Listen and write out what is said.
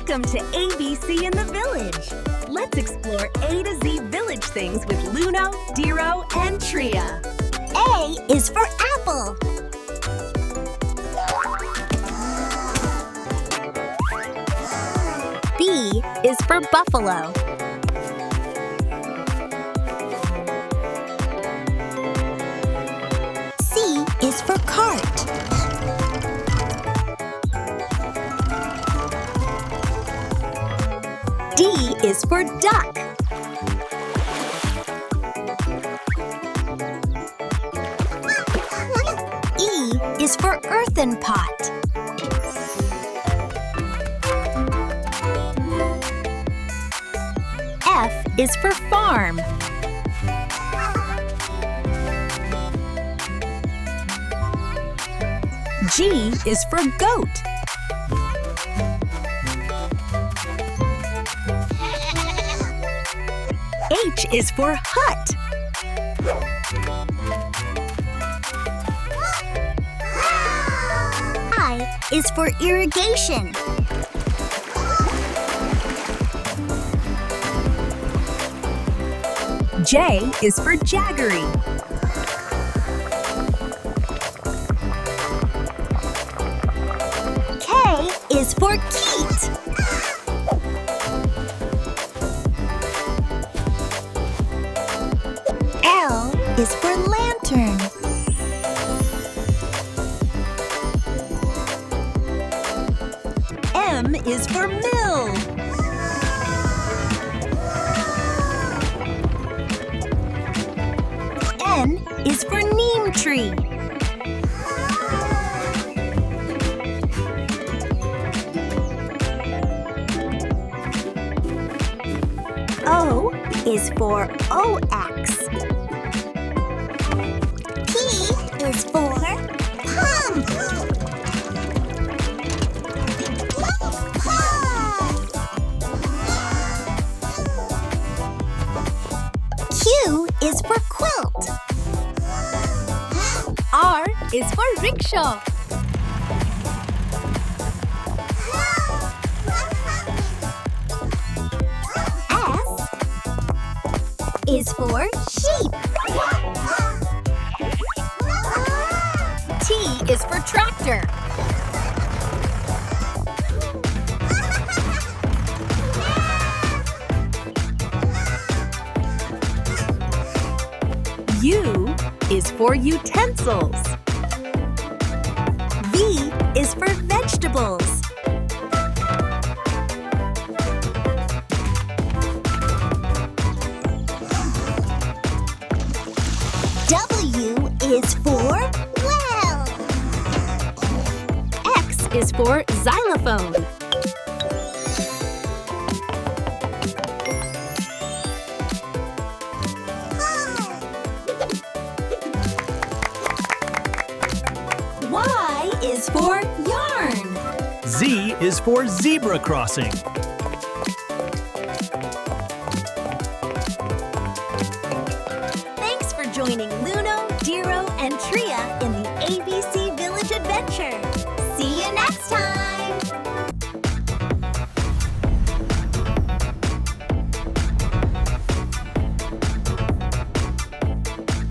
Welcome to ABC in the Village. Let's explore A to Z village things with Luno, Diro, and Tria. A is for apple. B is for buffalo. C is for cart. D is for duck. E is for earthen pot. F is for farm. G is for goat. H is for hut. I is for irrigation. J is for jaggery. K is for keet. L is for lantern. M is for mill. N is for neem tree. O is for ox. P is for pump. Q is for quilt. R is for rickshaw. S is for sheep. T is for tractor. U is for utensils. V is for vegetables. W is for well. X is for xylophone. Y is for yarn. Z is for zebra crossing.